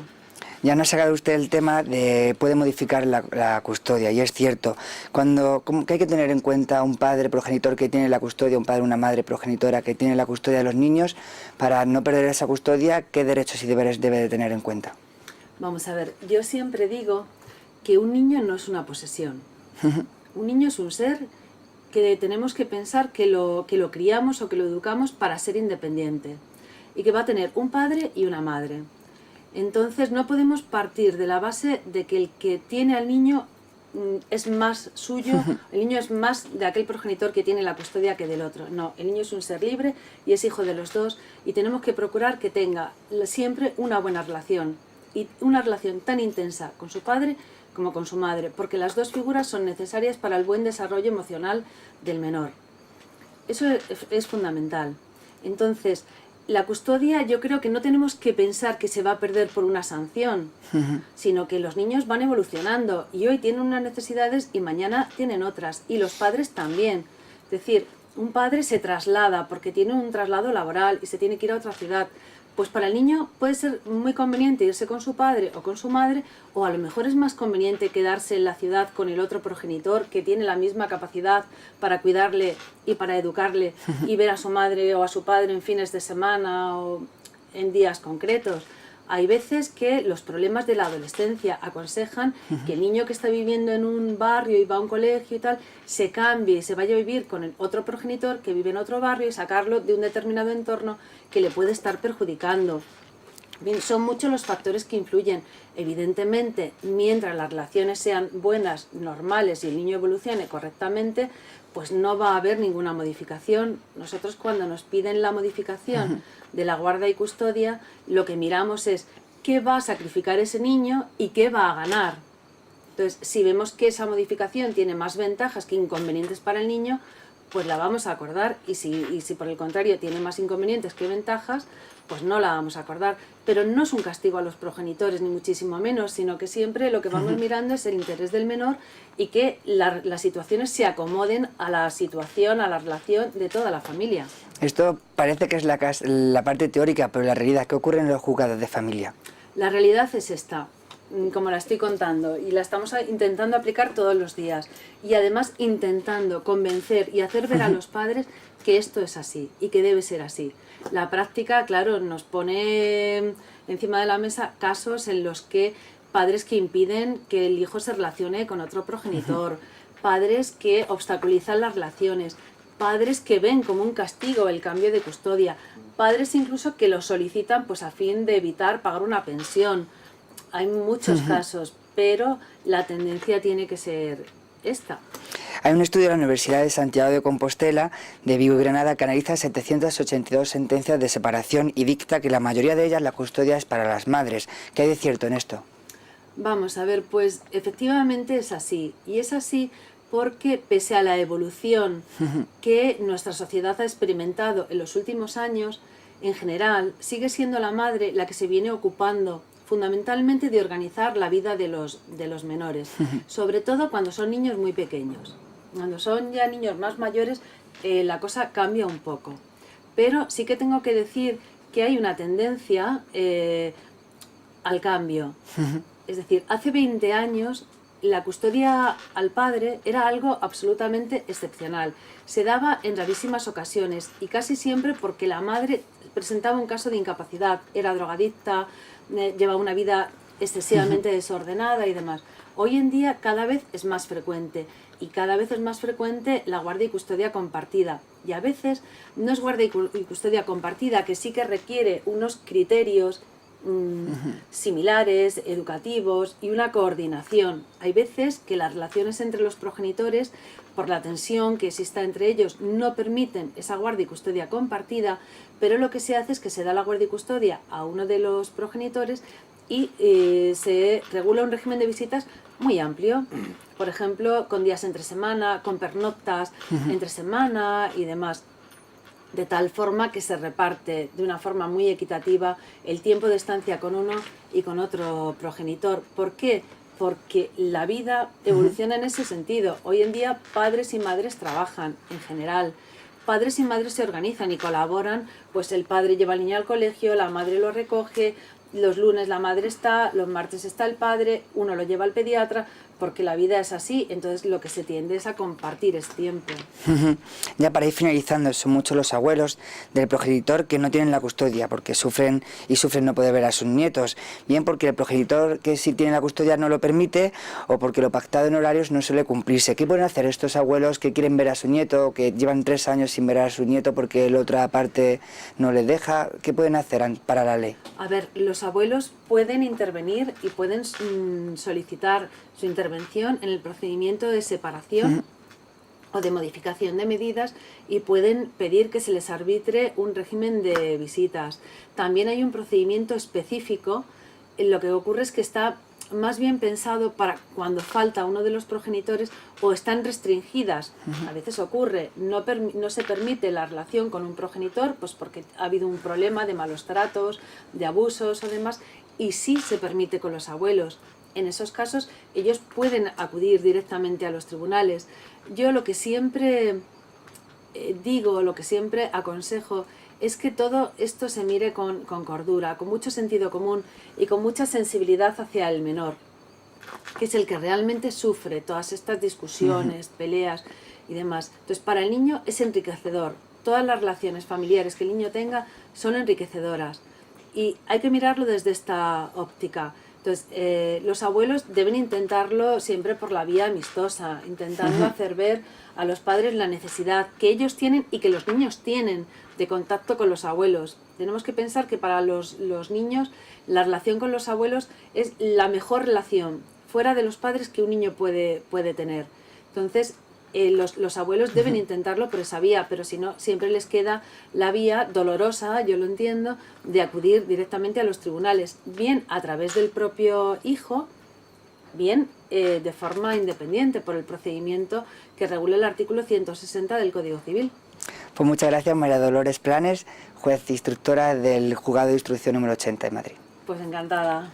Ya nos ha sacado usted el tema de puede modificar la custodia, y es cierto. ¿Qué hay que tener en cuenta un padre progenitor que tiene la custodia, un padre o una madre progenitora que tiene la custodia de los niños, para no perder esa custodia? ¿Qué derechos y deberes debe de tener en cuenta? Vamos a ver, yo siempre digo que un niño no es una posesión. Un niño es un ser que tenemos que pensar que lo criamos o que lo educamos para ser independiente y que va a tener un padre y una madre. Entonces no podemos partir de la base de que el que tiene al niño es más suyo, el niño es más de aquel progenitor que tiene la custodia que del otro. No, el niño es un ser libre y es hijo de los dos, y tenemos que procurar que tenga siempre una buena relación, y una relación tan intensa con su padre como con su madre, porque las dos figuras son necesarias para el buen desarrollo emocional del menor. Eso es fundamental. Entonces, la custodia yo creo que no tenemos que pensar que se va a perder por una sanción, sino que los niños van evolucionando y hoy tienen unas necesidades y mañana tienen otras, y los padres también. Es decir, un padre se traslada porque tiene un traslado laboral y se tiene que ir a otra ciudad. Pues para el niño puede ser muy conveniente irse con su padre o con su madre, o a lo mejor es más conveniente quedarse en la ciudad con el otro progenitor que tiene la misma capacidad para cuidarle y para educarle y ver a su madre o a su padre en fines de semana o en días concretos. Hay veces que los problemas de la adolescencia aconsejan que el niño que está viviendo en un barrio y va a un colegio y tal, se cambie y se vaya a vivir con el otro progenitor que vive en otro barrio y sacarlo de un determinado entorno que le puede estar perjudicando. Bien, son muchos los factores que influyen. Evidentemente, mientras las relaciones sean buenas, normales y el niño evolucione correctamente, pues no va a haber ninguna modificación. Nosotros cuando nos piden la modificación de la guarda y custodia, lo que miramos es qué va a sacrificar ese niño y qué va a ganar. Entonces, si vemos que esa modificación tiene más ventajas que inconvenientes para el niño, pues la vamos a acordar, y si por el contrario tiene más inconvenientes que ventajas, pues no la vamos a acordar. Pero no es un castigo a los progenitores, ni muchísimo menos, sino que siempre lo que vamos mirando es el interés del menor y que las situaciones se acomoden a la situación, a la relación de toda la familia. Esto parece que es la parte teórica, pero la realidad, ¿qué ocurre en los juzgados de familia? La realidad es esta, como la estoy contando, y la estamos intentando aplicar todos los días, y además intentando convencer y hacer ver a los padres que esto es así y que debe ser así. La práctica, claro, nos pone encima de la mesa casos en los que padres que impiden que el hijo se relacione con otro progenitor, padres que obstaculizan las relaciones, padres que ven como un castigo el cambio de custodia, padres incluso que lo solicitan pues a fin de evitar pagar una pensión. Hay muchos casos, pero la tendencia tiene que ser esta. Hay un estudio de la Universidad de Santiago de Compostela, de Vigo y Granada, que analiza 782 sentencias de separación y dicta que la mayoría de ellas la custodia es para las madres. ¿Qué hay de cierto en esto? Vamos a ver, pues efectivamente es así, y es así porque pese a la evolución que nuestra sociedad ha experimentado en los últimos años, en general sigue siendo la madre la que se viene ocupando fundamentalmente de organizar la vida de los menores, sobre todo cuando son niños muy pequeños. Cuando son ya niños más mayores, la cosa cambia un poco. Pero sí que tengo que decir que hay una tendencia al cambio. Es decir, hace 20 años la custodia al padre era algo absolutamente excepcional. Se daba en rarísimas ocasiones y casi siempre porque la madre presentaba un caso de incapacidad, era drogadicta, llevaba una vida excesivamente desordenada y demás. Hoy en día cada vez es más frecuente, y cada vez es más frecuente la guardia y custodia compartida. Y a veces no es guardia y custodia compartida, que sí que requiere unos criterios similares, educativos y una coordinación. Hay veces que las relaciones entre los progenitores, por la tensión que exista entre ellos, no permiten esa guardia y custodia compartida, pero lo que se hace es que se da la guardia y custodia a uno de los progenitores y se regula un régimen de visitas muy amplio, por ejemplo, con días entre semana, con pernoctas entre semana y demás, de tal forma que se reparte de una forma muy equitativa el tiempo de estancia con uno y con otro progenitor. ¿Por qué? Porque la vida evoluciona en ese sentido. Hoy en día padres y madres trabajan en general. Padres y madres se organizan y colaboran, pues el padre lleva al niño al colegio, la madre lo recoge, los lunes la madre está, los martes está el padre, uno lo lleva al pediatra, porque la vida es así, entonces lo que se tiende es a compartir ese tiempo. Ya para ir finalizando, son muchos los abuelos del progenitor que no tienen la custodia porque sufren no poder ver a sus nietos, bien porque el progenitor que sí tiene la custodia no lo permite o porque lo pactado en horarios no suele cumplirse. ¿Qué pueden hacer estos abuelos que quieren ver a su nieto, que llevan 3 años sin ver a su nieto porque la otra parte no les deja? ¿Qué pueden hacer para la ley? A ver, los abuelos pueden intervenir y pueden solicitar su intervención en el procedimiento de separación o de modificación de medidas y pueden pedir que se les arbitre un régimen de visitas. También hay un procedimiento específico. Lo que ocurre es que está más bien pensado para cuando falta uno de los progenitores o están restringidas. A veces ocurre, no se permite la relación con un progenitor pues porque ha habido un problema de malos tratos, de abusos o demás, y sí se permite con los abuelos. En esos casos ellos pueden acudir directamente a los tribunales. Yo lo que siempre digo, lo que siempre aconsejo es que todo esto se mire con cordura, con mucho sentido común y con mucha sensibilidad hacia el menor, que es el que realmente sufre todas estas discusiones, peleas y demás. Entonces, para el niño es enriquecedor. Todas las relaciones familiares que el niño tenga son enriquecedoras y hay que mirarlo desde esta óptica. Entonces, los abuelos deben intentarlo siempre por la vía amistosa, intentando hacer ver a los padres la necesidad que ellos tienen y que los niños tienen de contacto con los abuelos. Tenemos que pensar que para los niños la relación con los abuelos es la mejor relación fuera de los padres que un niño puede tener. Entonces, los abuelos deben intentarlo por esa vía, pero si no, siempre les queda la vía dolorosa, yo lo entiendo, de acudir directamente a los tribunales, bien a través del propio hijo, bien de forma independiente por el procedimiento que regula el artículo 160 del Código Civil. Pues muchas gracias, María Dolores Planes, juez instructora del Juzgado de Instrucción número 80 de Madrid. Pues encantada.